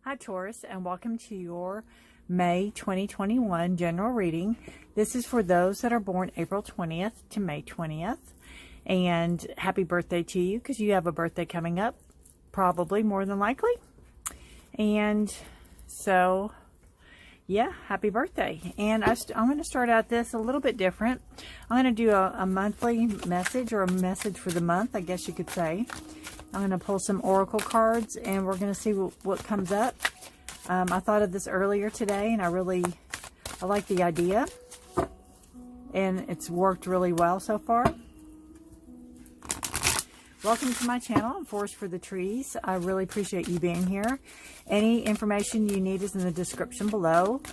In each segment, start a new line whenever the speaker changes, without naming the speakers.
Hi Taurus, and welcome to your May 2021 general reading. This is for those that are born April 20th to May 20th. And happy birthday to you, because you have a birthday coming up, probably, more than likely. And so, yeah, happy birthday. And I'm going to start out this a little bit different. I'm going to do a monthly message, or a message for the month, I guess you could say. I'm going to pull some oracle cards, and we're going to see what comes up. I thought of this earlier today, and I like the idea. And it's worked really well so far. Welcome to my channel. I'm Forest for the Trees. I really appreciate you being here. Any information you need is in the description below.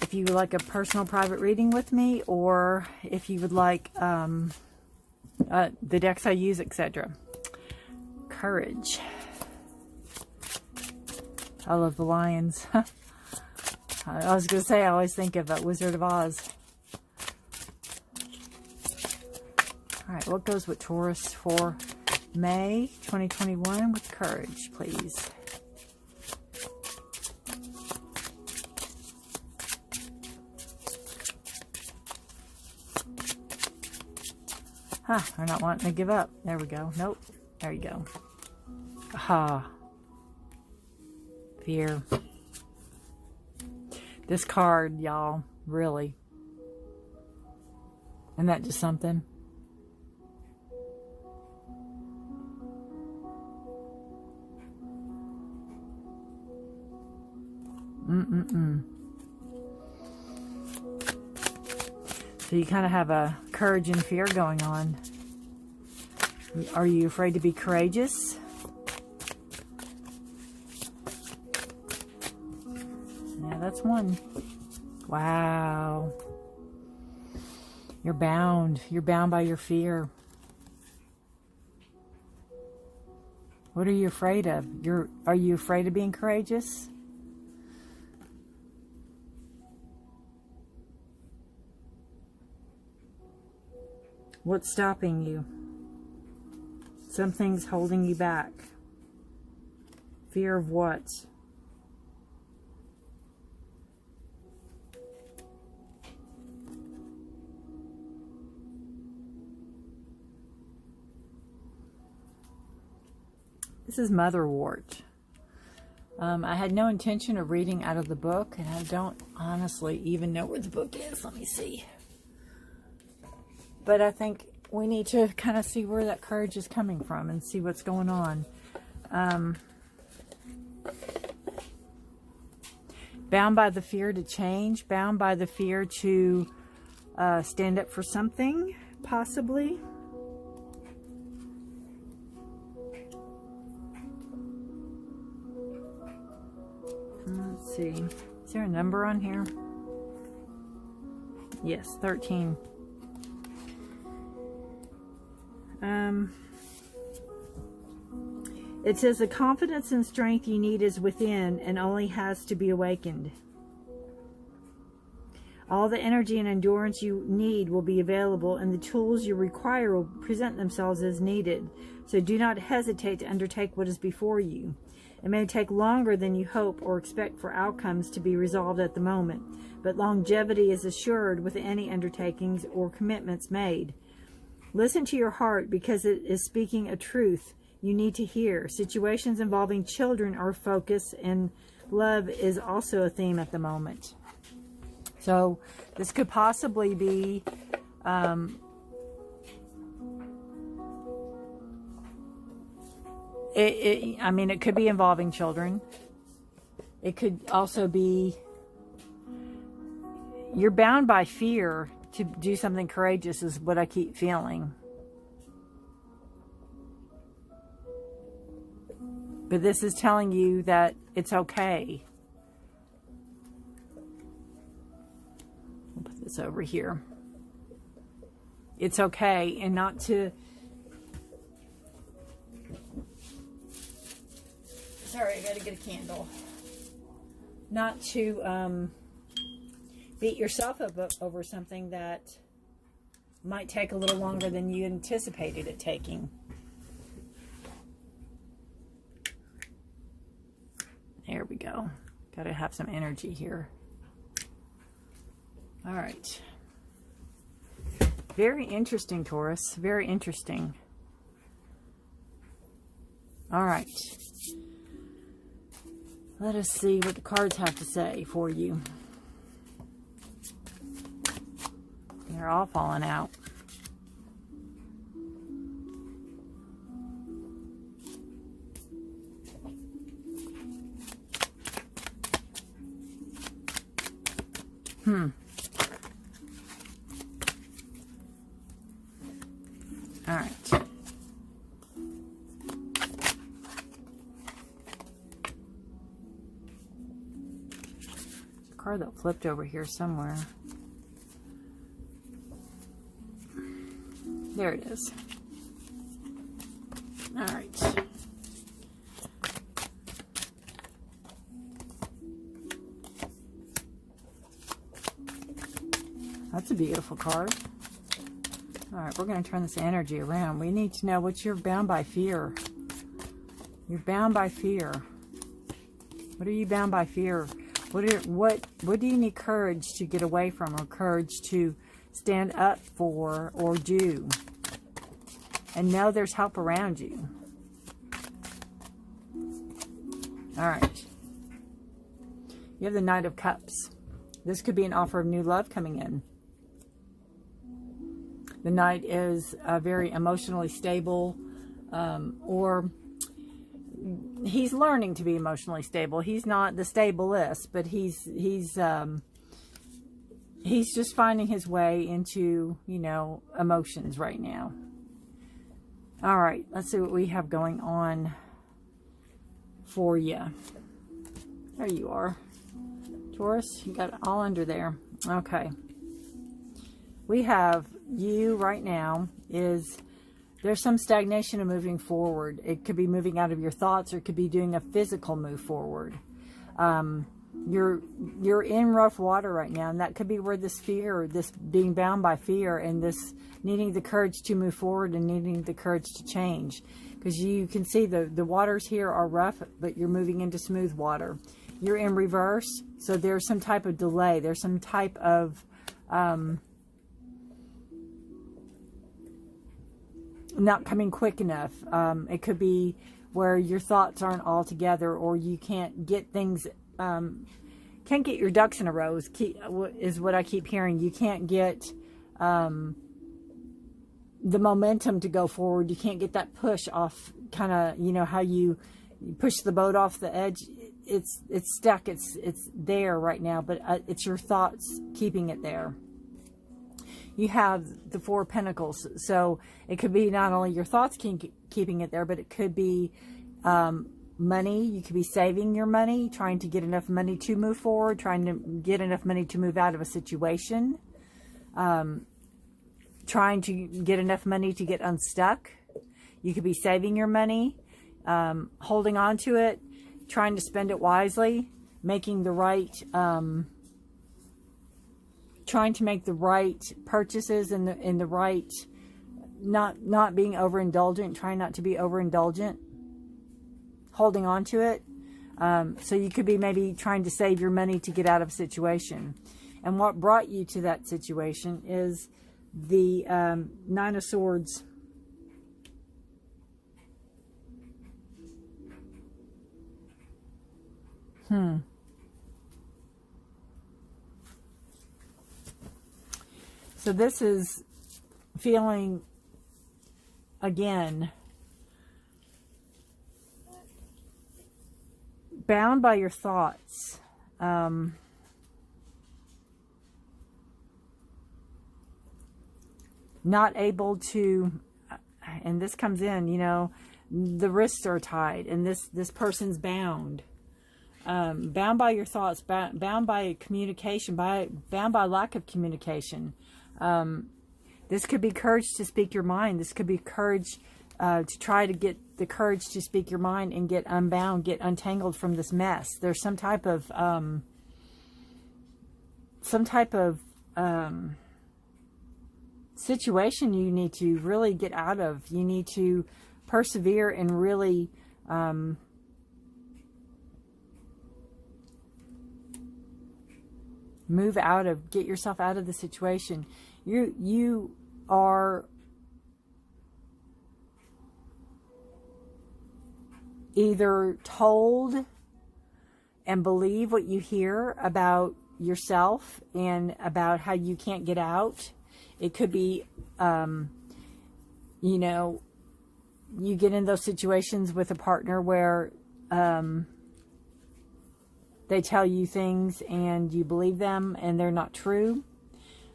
If you would like a personal private reading with me, or if you would like the decks I use, etc. Courage. I love the lions. I was going to say, I always think of Wizard of Oz. Alright, what goes with Taurus for May 2021 with courage, please? They're not wanting to give up. There we go. Nope. There you go. Aha. Fear. This card, y'all, really. Isn't that just something? So you kind of have a courage and fear going on. Are you afraid to be courageous? Yeah, that's one. Wow. You're bound. You're bound by your fear. What are you afraid of? Are you afraid of being courageous? What's stopping you? Something's holding you back. Fear of what? This is Motherwort. I had no intention of reading out of the book, and I don't honestly even know where the book is. Let me see. But I think we need to kind of see where that courage is coming from and see what's going on. Bound by the fear to change, bound by the fear to stand up for something, possibly. Let's see. Is there a number on here? Yes, 13. It says the confidence and strength you need is within and only has to be awakened. All the energy and endurance you need will be available, and the tools you require will present themselves as needed. So do not hesitate to undertake what is before you. It may take longer than you hope or expect for outcomes to be resolved at the moment, but longevity is assured with any undertakings or commitments made. Listen to your heart, because it is speaking a truth you need to hear. Situations involving children are focus, and love is also a theme at the moment. So this could possibly be I mean, it could be involving children. It could also be you're bound by fear to do something courageous, is what I keep feeling. But this is telling you that it's okay. I'll put this over here. It's okay, and not to... Sorry, I gotta get a candle. Not to beat yourself up over something that might take a little longer than you anticipated it taking. There we go. Got to have some energy here. All right. Very interesting, Taurus. Very interesting. All right. Let us see what the cards have to say for you. They're all falling out. All right. The card that flipped over here somewhere. There it is. All right. That's a beautiful card. All right, we're going to turn this energy around. We need to know what you're bound by fear. You're bound by fear. What are you bound by fear? What do you need courage to get away from, or courage to stand up for or do? And know there's help around you. All right. You have the Knight of Cups. This could be an offer of new love coming in. The Knight is very emotionally stable, or he's learning to be emotionally stable. He's not the stablest, but he's just finding his way into, you know, emotions right now. All right, let's see what we have going on for you. There you are, Taurus. You got it all under there. Okay. We have you right now is there's some stagnation and moving forward. It could be moving out of your thoughts, or it could be doing a physical move forward. You're in rough water right now, and that could be where this fear, this being bound by fear, and this needing the courage to move forward and needing the courage to change. Because you can see the waters here are rough, but you're moving into smooth water. You're in reverse, so there's some type of delay. There's some type of not coming quick enough. It could be where your thoughts aren't all together, or you can't get things, can't get your ducks in a row is what I keep hearing. You can't get the momentum to go forward. You can't get that push off, kind of, you know, how you push the boat off the edge. It's stuck. It's there right now, but it's your thoughts keeping it there. You have the Four of Pentacles, so it could be not only your thoughts keeping it there, but it could be money. You could be saving your money, trying to get enough money to move forward, trying to get enough money to move out of a situation, trying to get enough money to get unstuck. You could be saving your money, holding on to it, trying to spend it wisely, making the right trying to make the right purchases in the right, not being overindulgent, trying not to be overindulgent, holding on to it. So you could be maybe trying to save your money to get out of a situation. And what brought you to that situation is the Nine of Swords. So this is feeling, again, bound by your thoughts. Not able to, and this comes in, you know, the wrists are tied, and this person's bound. Bound by your thoughts, bound by communication, bound by lack of communication. This could be courage to speak your mind. This could be courage to try to get the courage to speak your mind and get unbound, get untangled from this mess. There's some type of situation you need to really get out of. You need to persevere and really get yourself out of the situation. You are either told and believe what you hear about yourself and about how you can't get out. It could be, you know, you get in those situations with a partner where they tell you things and you believe them and they're not true.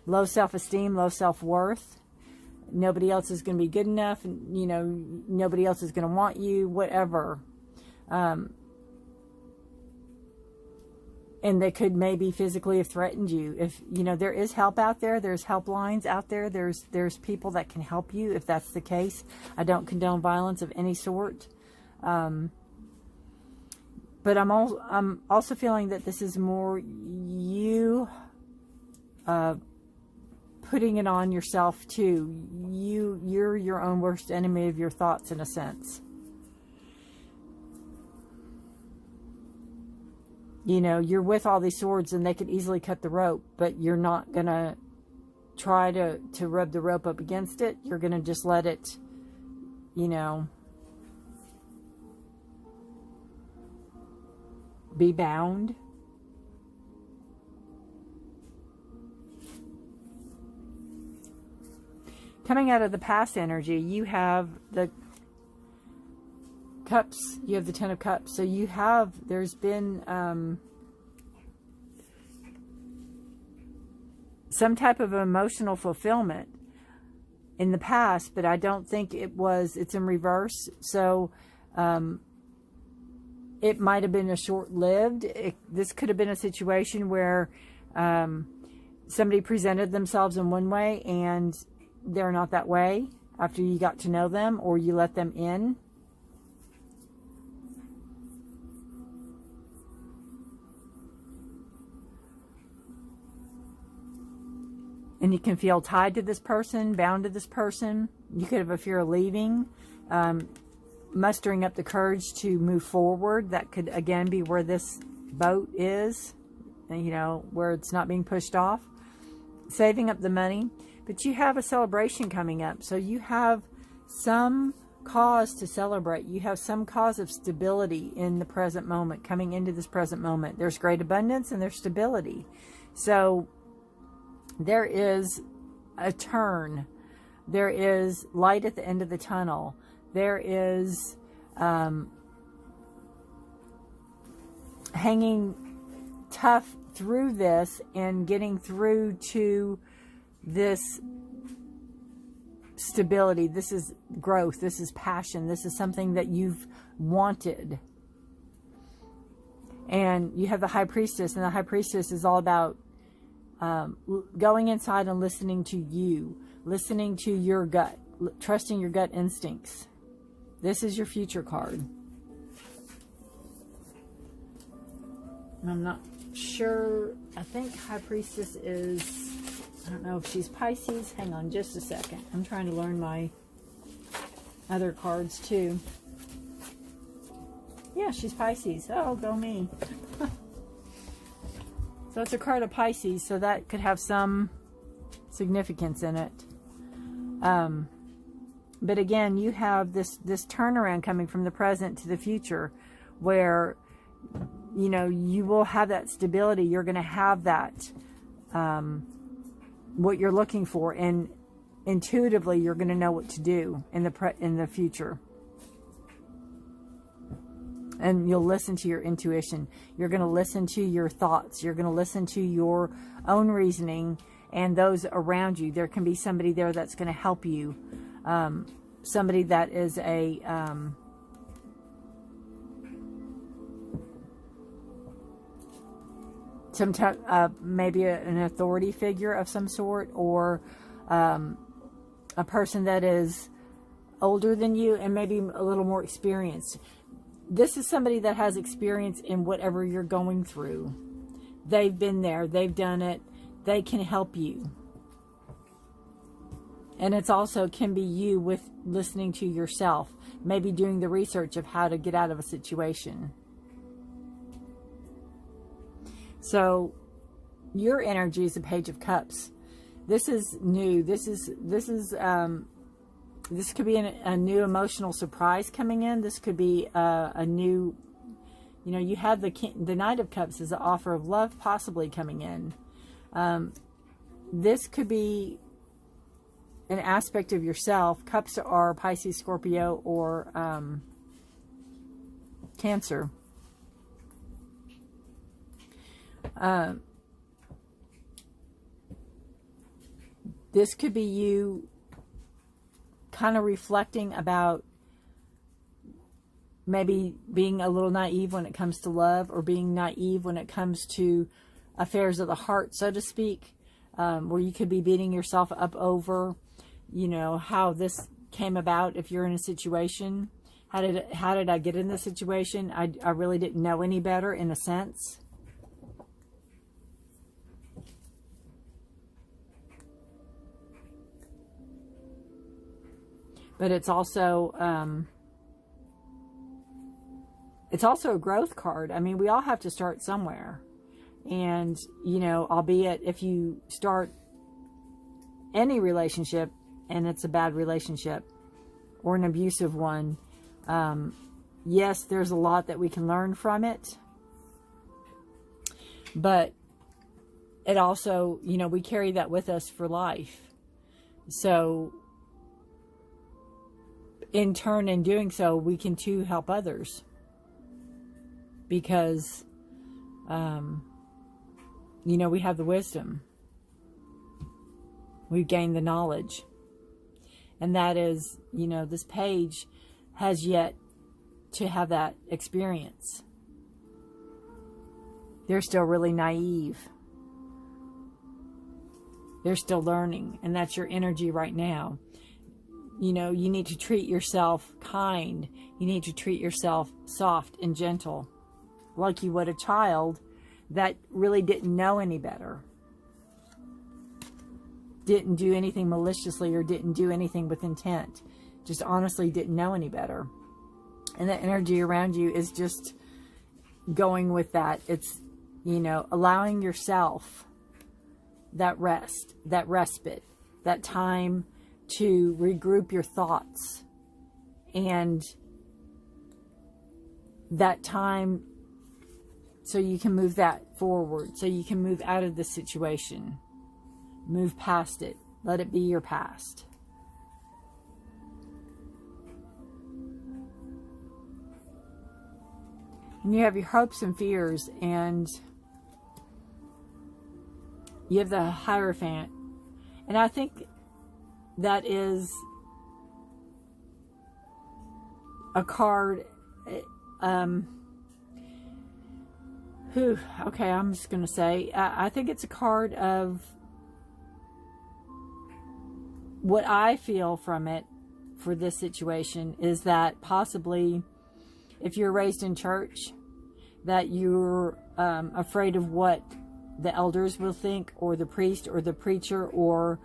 Low self-esteem, low self-worth. Nobody else is going to be good enough. You know, nobody else is going to want you, whatever. And they could maybe physically have threatened you. If, you know, there is help out there. There's helplines out there. There's people that can help you if that's the case. I don't condone violence of any sort. But I'm also feeling that this is more you putting it on yourself too. You're your own worst enemy of your thoughts in a sense. You know, you're with all these swords and they could easily cut the rope, but you're not going to try to rub the rope up against it. You're going to just let it, you know, be bound. Coming out of the past energy, you have the Cups. You have the Ten of Cups. So you have, there's been some type of emotional fulfillment in the past, but I don't think it's in reverse. So it might have been a short-lived. This could have been a situation where somebody presented themselves in one way and they're not that way after you got to know them or you let them in. And you can feel tied to this person, bound to this person. You could have a fear of leaving, mustering up the courage to move forward. That could, again, be where this boat is, you know, where it's not being pushed off. Saving up the money. But you have a celebration coming up. So you have some cause to celebrate. You have some cause of stability in the present moment, coming into this present moment. There's great abundance and there's stability. So there is a turn. There is light at the end of the tunnel. There is hanging tough through this and getting through to this stability. This is growth. This is passion. This is something that you've wanted. And you have the High Priestess, and the High Priestess is all about going inside and listening to you, listening to your gut, trusting your gut instincts. This is your future card. I'm not sure. I think High Priestess is, I don't know if she's Pisces. Hang on just a second. I'm trying to learn my other cards too. Yeah, she's Pisces. Oh, go me. So it's a card of Pisces, so that could have some significance in it. But again, you have this turnaround coming from the present to the future where, you know, you will have that stability. You're going to have that, what you're looking for, and intuitively you're going to know what to do in the future. And you'll listen to your intuition. You're going to listen to your thoughts. You're going to listen to your own reasoning and those around you. There can be somebody there that's going to help you. Somebody that is a maybe an authority figure of some sort, or a person that is older than you and maybe a little more experienced. This is somebody that has experience in whatever you're going through. They've been there. They've done it. They can help you. And it's also can be you with listening to yourself. Maybe doing the research of how to get out of a situation. So your energy is the Page of Cups. This is new. This could be a new emotional surprise coming in. This could be a new, you know, you have the Knight of Cups as an offer of love possibly coming in. This could be an aspect of yourself. Cups are Pisces, Scorpio, or Cancer. This could be you kind of reflecting about maybe being a little naive when it comes to love, or being naive when it comes to affairs of the heart, so to speak, where you could be beating yourself up over, you know, how this came about. If you're in a situation, how did I get in this situation? I really didn't know any better, in a sense. But it's also a growth card. I mean, we all have to start somewhere. And, you know, albeit if you start any relationship and it's a bad relationship or an abusive one, yes, there's a lot that we can learn from it. But it also, you know, we carry that with us for life. So in turn, in doing so, we can too help others, because you know, we have the wisdom, we've gained the knowledge, and that is, you know, this page has yet to have that experience. They're still really naive, they're still learning, and that's your energy right now. You know, you need to treat yourself kind. You need to treat yourself soft and gentle, like you would a child that really didn't know any better. Didn't do anything maliciously, or didn't do anything with intent. Just honestly didn't know any better. And the energy around you is just going with that. It's, you know, allowing yourself that rest, that respite, that time to regroup your thoughts, and that time so you can move that forward, so you can move out of the situation, move past it, let it be your past. And you have your hopes and fears, and you have the Hierophant, and I think that is a card. Okay, I'm just going to say, I think it's a card of what I feel from it for this situation is that possibly if you're raised in church, that you're afraid of what the elders will think, or the priest, or the preacher, or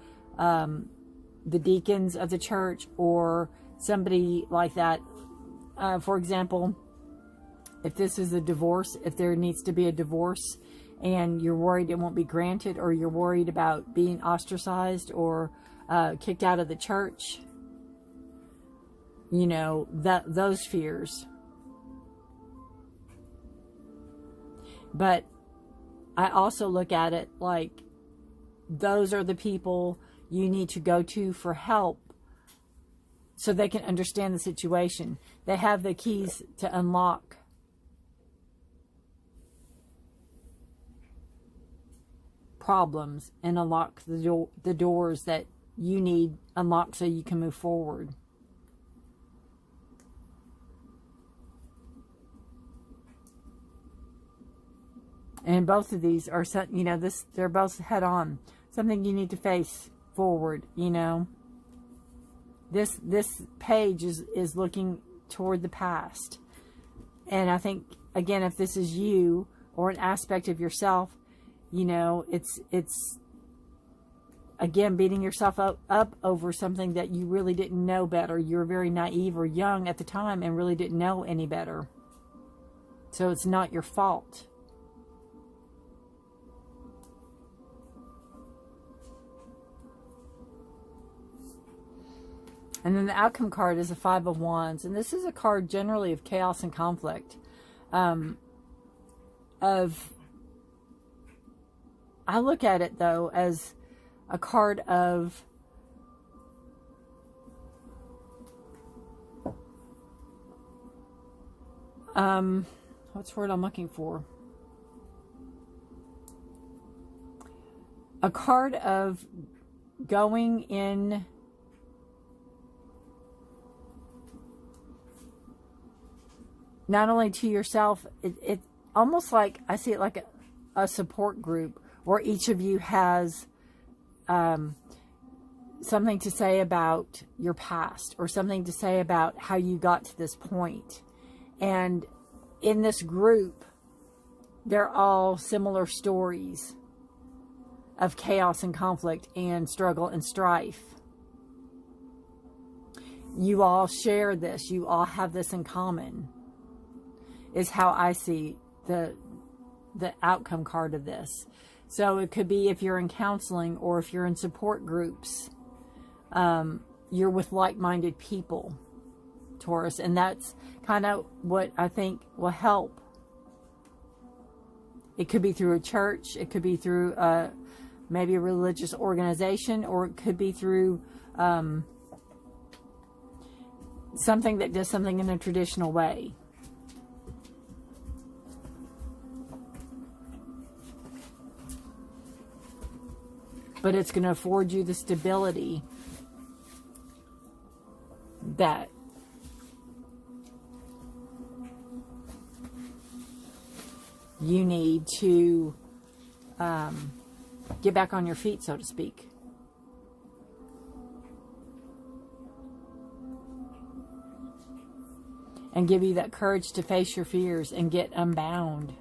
the deacons of the church, or somebody like that. For example, if this is a divorce, if there needs to be a divorce and you're worried it won't be granted, or you're worried about being ostracized or kicked out of the church, you know, those fears. But I also look at it like those are the people you need to go to for help, so they can understand the situation. They have the keys to unlock problems and unlock the doors that you need unlocked so you can move forward. And both of these are, you know, they're both head on. Something you need to face forward, you know. This page is looking toward the past. And I think, again, if this is you or an aspect of yourself, you know, it's again, beating yourself up over something that you really didn't know better. You were very naive or young at the time and really didn't know any better. So it's not your fault. And then the outcome card is a Five of Wands. And this is a card generally of chaos and conflict. I look at it, though, as a card of what's the word I'm looking for? A card of going in not only to yourself, it almost like, I see it like a support group where each of you has something to say about your past or something to say about how you got to this point. And in this group, they're all similar stories of chaos and conflict and struggle and strife. You all share this. You all have this in common, is how I see the outcome card of this. So it could be if you're in counseling or if you're in support groups, you're with like-minded people, Taurus. And that's kind of what I think will help. It could be through a church. It could be through maybe a religious organization, or it could be through something that does something in a traditional way. But it's going to afford you the stability that you need to get back on your feet, so to speak. And give you that courage to face your fears and get unbound.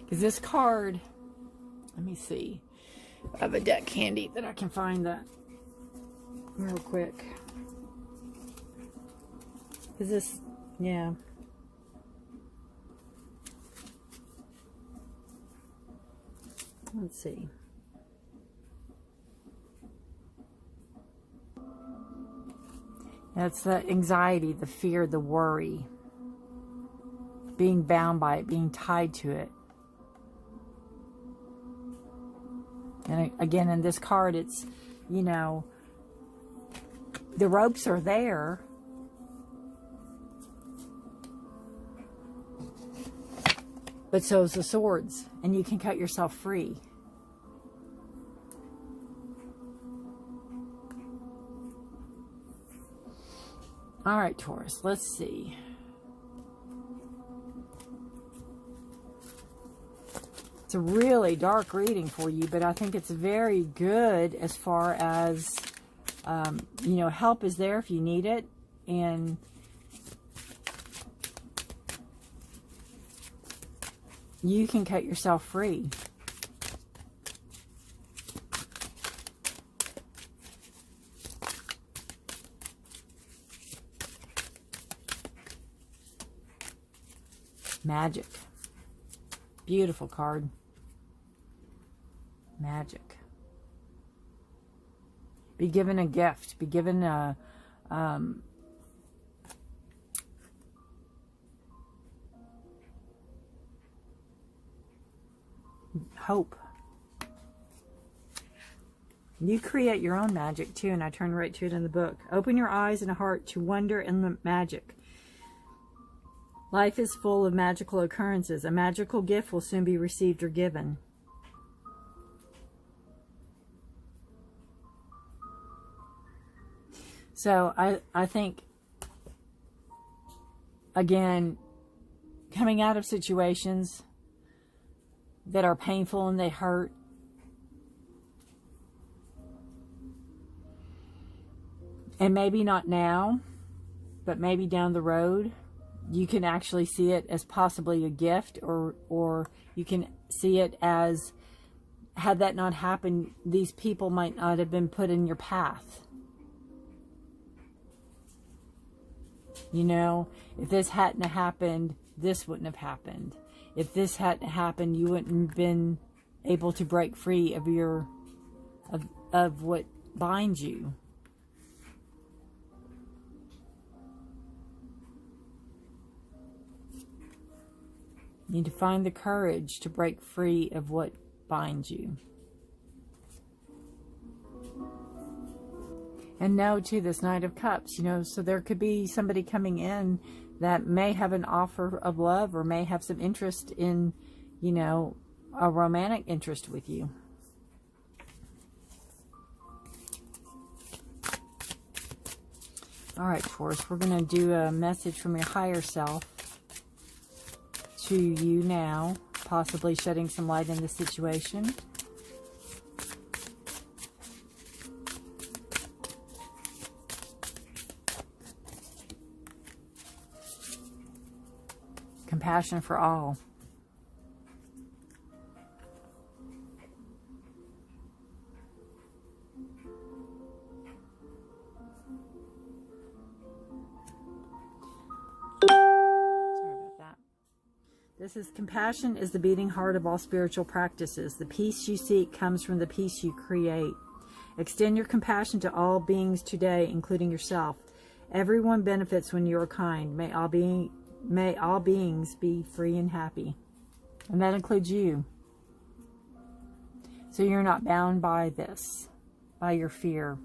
Because this card, let me see. I have a deck handy that I can find that real quick. Because this, yeah. Let's see. That's the anxiety, the fear, the worry. Being bound by it, being tied to it. And again, in this card, it's, you know, the ropes are there. But so is the swords. And you can cut yourself free. All right, Taurus, let's see. It's a really dark reading for you, but I think it's very good as far as, you know, help is there if you need it. And you can cut yourself free. Magic. Beautiful card. Magic. Be given a gift. Be given a hope. You create your own magic too, and I turn right to it in the book. Open your eyes and heart to wonder and the magic. Life is full of magical occurrences. A magical gift will soon be received or given. So I think, again, coming out of situations that are painful and they hurt, and maybe not now, but maybe down the road, you can actually see it as possibly a gift, or you can see it as, had that not happened, these people might not have been put in your path. You know, if this hadn't happened, this wouldn't have happened. If this hadn't happened, you wouldn't have been able to break free of your of what binds you. You need to find the courage to break free of what binds you. And know, too, this Knight of Cups, you know, so there could be somebody coming in that may have an offer of love or may have some interest in, you know, a romantic interest with you. All right, Taurus, we're going to do a message from your higher self to you now, possibly shedding some light in the situation. Compassion for all. This is compassion is the beating heart of all spiritual practices. The peace you seek comes from the peace you create. Extend your compassion to all beings today, including yourself. Everyone benefits when you are kind. May all beings be free and happy. And that includes you. So you're not bound by this, by your fear.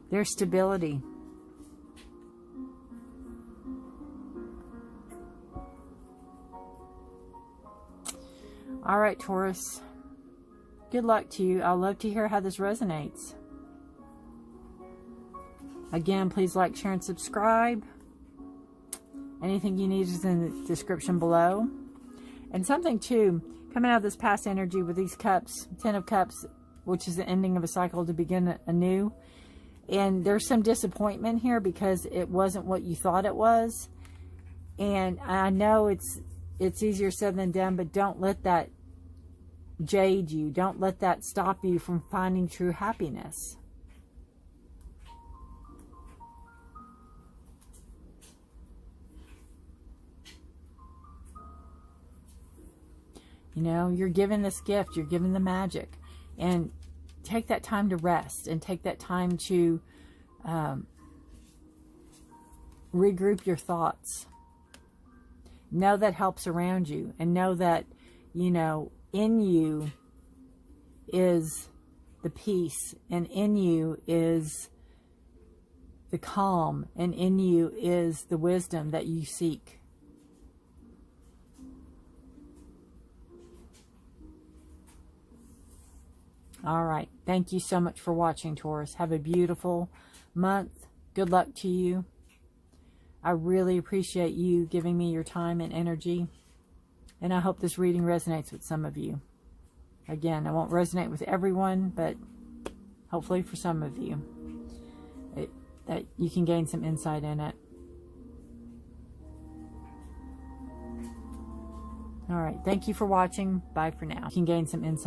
There's stability. All right, Taurus. Good luck to you. I'd love to hear how this resonates. Again, please like, share, and subscribe. Anything you need is in the description below. And something, too, coming out of this past energy with these cups, 10 of Cups, which is the ending of a cycle to begin anew. And there's some disappointment here because it wasn't what you thought it was. And I know it's easier said than done, but don't let that jade you. Don't let that stop you from finding true happiness. You know, you're given this gift. You're given the magic. And take that time to rest and take that time to regroup your thoughts. Know that helps around you, and know that, you know, in you is the peace, and in you is the calm, and in you is the wisdom that you seek. All right. Thank you so much for watching, Taurus. Have a beautiful month. Good luck to you. I really appreciate you giving me your time and energy. And I hope this reading resonates with some of you. Again, it won't resonate with everyone, but hopefully for some of you, that you can gain some insight in it. All right. Thank you for watching. Bye for now. You can gain some insight.